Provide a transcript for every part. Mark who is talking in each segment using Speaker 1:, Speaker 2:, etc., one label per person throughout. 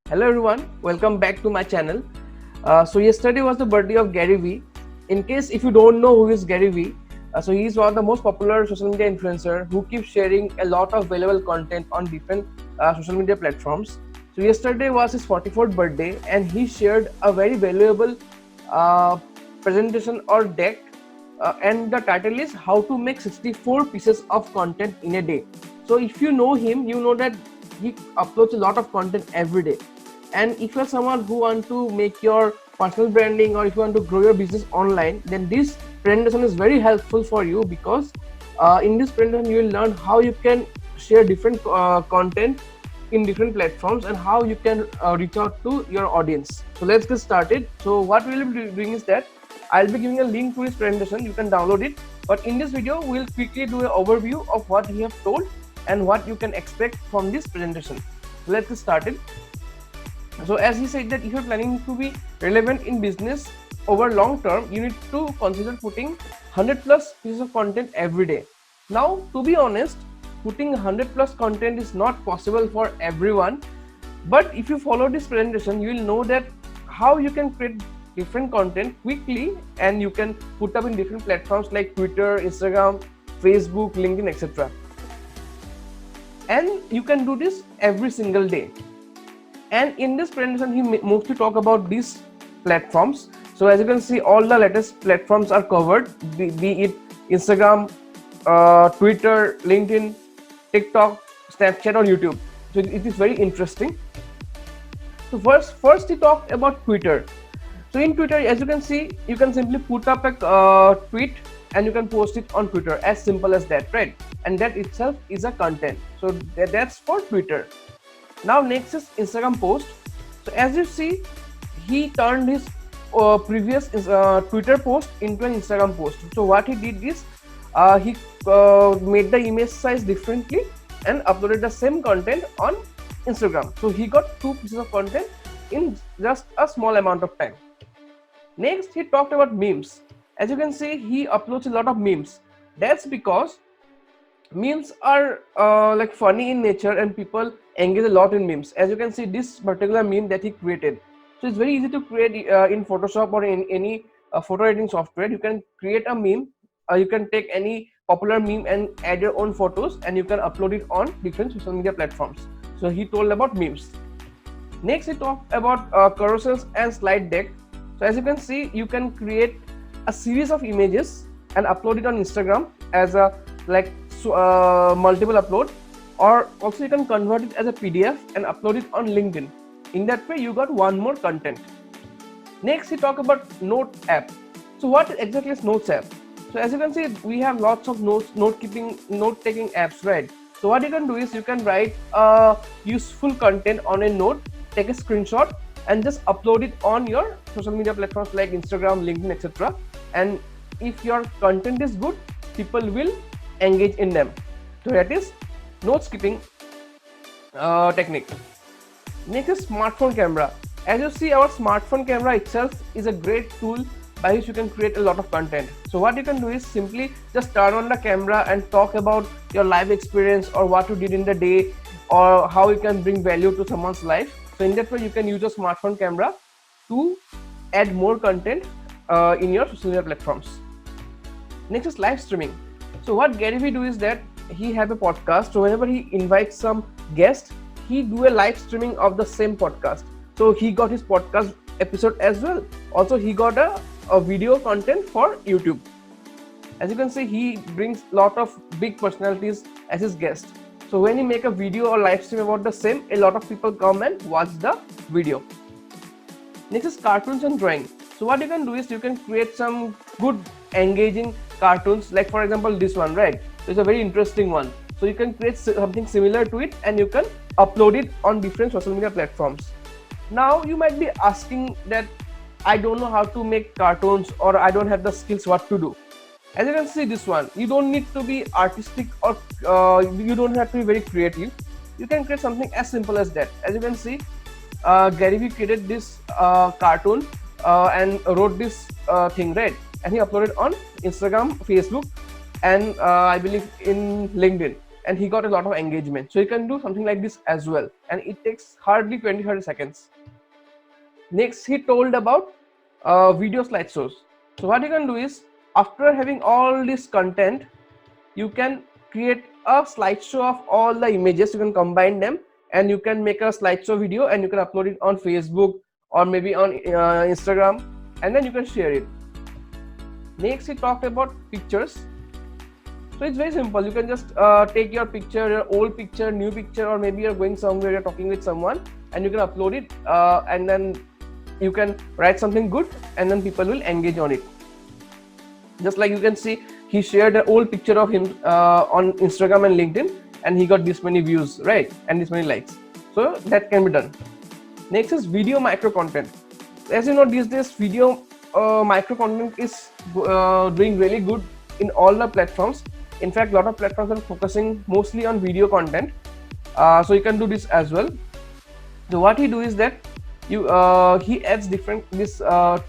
Speaker 1: Hello everyone, welcome back to my channel. So yesterday was the birthday of Garyvee. In case if you don't know who is Garyvee, so he is one of the most popular social media influencer who keeps sharing a lot of valuable content on different social media platforms. So yesterday was his 44th birthday and he shared a very valuable uh, presentation or deck, and the title is how to make 64 pieces of content in a day. So if you know him, you know that he uploads a lot of content every day. And if you're someone who want to make your personal branding or if you want to grow your business online, then this presentation is very helpful for you because in this presentation you will learn how you can share different content in different platforms and how you can reach out to your audience. So let's get started. So what we will be doing is that I'll be giving a link to his presentation. You can download it. But in this video, we'll quickly do an overview of what he have told and what you can expect from this presentation. So let's get started. So as he said that if you're planning to be relevant in business over long term, you need to consider putting 100 plus pieces of content every day. Now, to be honest, putting 100 plus content is not possible for everyone. But if you follow this presentation, you will know that how you can create different content quickly and you can put up in different platforms like Twitter, Instagram, Facebook, LinkedIn, etc. And you can do this every single day. And in this presentation, he moves to talk about these platforms. So as you can see, all the latest platforms are covered, be it Instagram, Twitter, LinkedIn, TikTok, Snapchat, or YouTube. So it is very interesting. So first he talked about Twitter. So in Twitter, as you can see, you can simply put up a tweet and you can post it on Twitter, as simple as that, right? And that itself is a content. So that's for Twitter. Now next is Instagram post. So as you see, he turned his previous Twitter post into an Instagram post. So what he did is he made the image size differently and uploaded the same content on Instagram. So he got two pieces of content in just a small amount of time. Next, he talked about memes. As you can see, he uploads a lot of memes. That's because memes are like funny in nature and people engage a lot in memes. As you can see, this particular meme that he created, so it's very easy to create in Photoshop or in any photo editing software. You can create a meme, you can take any popular meme and add your own photos and you can upload it on different social media platforms. So he told about memes. Next, he talked about carousels and slide deck. So as you can see, you can create a series of images and upload it on Instagram as a multiple upload, or also you can convert it as a PDF and upload it on LinkedIn. In that way, you got one more content. Next, he talked about Note app. So what exactly is Notes app? So as you can see, we have lots of note-taking apps, right? So what you can do is you can write useful content on a note, take a screenshot, and just upload it on your social media platforms like Instagram, LinkedIn, etc. And if your content is good, people will engage in them. So that is note skipping technique. Next is smartphone camera. As you see, our smartphone camera itself is a great tool by which you can create a lot of content. So what you can do is simply just turn on the camera and talk about your life experience or what you did in the day or how you can bring value to someone's life. So in that way, you can use your smartphone camera to add more content in your social media platforms. Next is live streaming. So what Garyvee do is that he have a podcast. So whenever he invites some guest, he do a live streaming of the same podcast. So he got his podcast episode as well. Also, he got a video content for YouTube. As you can see, he brings a lot of big personalities as his guest. So when he make a video or live stream about the same, a lot of people come and watch the video. Next is cartoons and drawing. So what you can do is you can create some good engaging cartoons, like for example this one, right? So it's a very interesting one. So you can create something similar to it and you can upload it on different social media platforms. Now you might be asking that I don't know how to make cartoons or I don't have the skills what to do. As you can see this one, you don't need to be artistic or you don't have to be very creative. You can create something as simple as that. As you can see, Garyvee created this cartoon and wrote this thing, right? And he uploaded on Instagram, Facebook, and I believe in LinkedIn. and he got a lot of engagement. So you can do something like this as well, and it takes hardly 20-30 seconds. Next, he told about video slideshows. So what you can do is, after having all this content, you can create a slideshow of all the images. You can combine them and you can make a slideshow video, and you can upload it on Facebook or maybe on Instagram, and then you can share it. Next, he talked about pictures. So it's very simple. You can just take your picture, your old picture, new picture, or maybe you're going somewhere, you're talking with someone, and you can upload it, and then you can write something good, and then people will engage on it. Just like you can see, he shared an old picture of him on Instagram and LinkedIn, and he got this many views, right, and this many likes. So that can be done. Next is video micro content. As you know, these days video micro content is doing really good in all the platforms. In fact, a lot of platforms are focusing mostly on video content, so you can do this as well. So what he do is that he adds different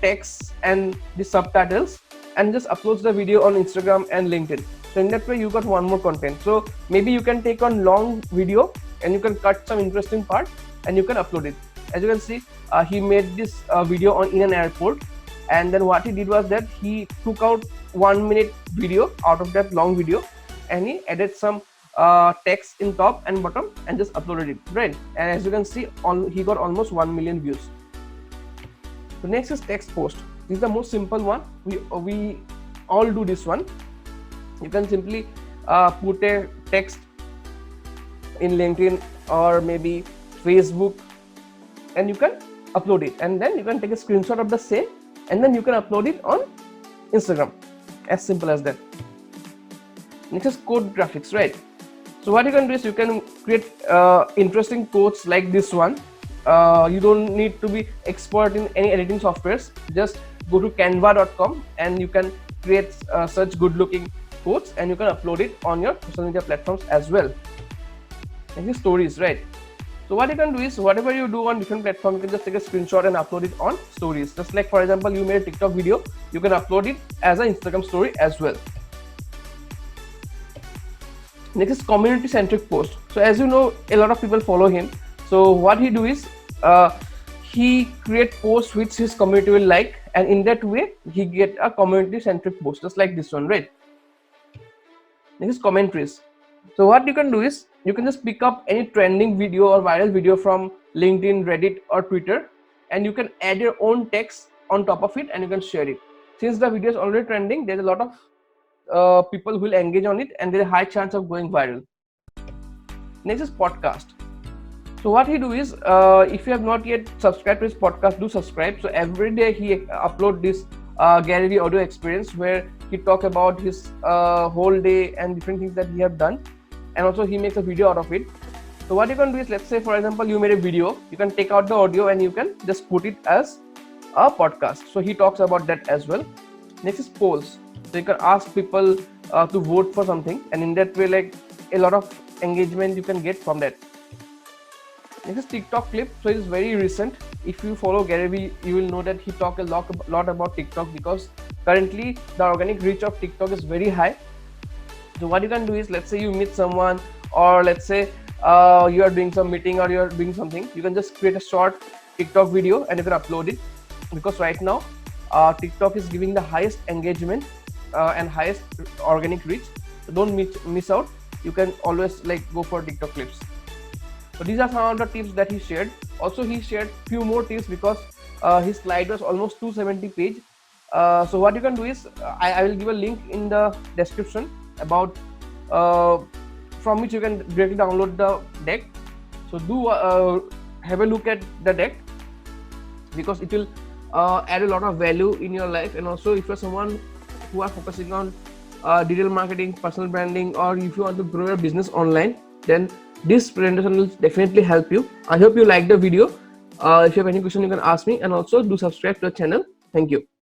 Speaker 1: text and the subtitles, and just uploads the video on Instagram and LinkedIn. So in that way you got one more content. So maybe you can take on long video and you can cut some interesting part and you can upload it. As you can see, he made this video in an airport, and then what he did was that he took out 1 minute video out of that long video, and he added some text in top and bottom and just uploaded it, right? And as you can see, he got almost 1 million views. So next is text post. This is the most simple one. We all do this one. You can simply put a text in LinkedIn or maybe Facebook, and you can upload it, and then you can take a screenshot of the same, and then you can upload it on Instagram. As simple as that. Next is code graphics, right? So what you can do is you can create interesting codes like this one. You don't need to be expert in any editing softwares. Just go to canva.com and you can create such good looking codes, and you can upload it on your social media platforms as well. Next is stories, right? So what you can do is, whatever you do on different platforms, you can just take a screenshot and upload it on stories. Just like, for example, you made a TikTok video, you can upload it as an Instagram story as well. Next is community centric post. So as you know, a lot of people follow him. So what he do is he create posts which his community will like, and in that way he get a community centric post, just like this one, right? Next is commentaries. So what you can do is you can just pick up any trending video or viral video from LinkedIn, Reddit or Twitter, and you can add your own text on top of it and you can share it. Since the video is already trending, there's a lot of people who will engage on it, and there's a high chance of going viral. Next is podcast. So what he do is, if you have not yet subscribed to his podcast, do subscribe. So every day he upload this Garyvee audio experience, where he talk about his whole day and different things that he have done, and also he makes a video out of it. So what you can do is, let's say for example you made a video, you can take out the audio and you can just put it as a podcast. So he talks about that as well. Next is polls. So you can ask people to vote for something, and in that way, like, a lot of engagement you can get from that. Next is TikTok clip. So it is very recent. If you follow Garyvee, you will know that he talk a lot about TikTok, because currently the organic reach of TikTok is very high. So what you can do is, let's say you meet someone, or let's say you are doing some meeting or you are doing something, you can just create a short TikTok video and you can upload it, because right now TikTok is giving the highest engagement and highest organic reach. So don't miss out. You can always go for TikTok clips. So these are some of the tips that he shared. Also he shared few more tips, because his slide was almost 270 page. So what you can do is, I will give a link in the description about from which you can directly download the deck. So do have a look at the deck, because it will add a lot of value in your life. And also, if you're someone who are focusing on digital marketing, personal branding, or if you want to grow your business online, then this presentation will definitely help you. I hope you like the video. If you have any question, you can ask me, and also do subscribe to the channel. Thank you.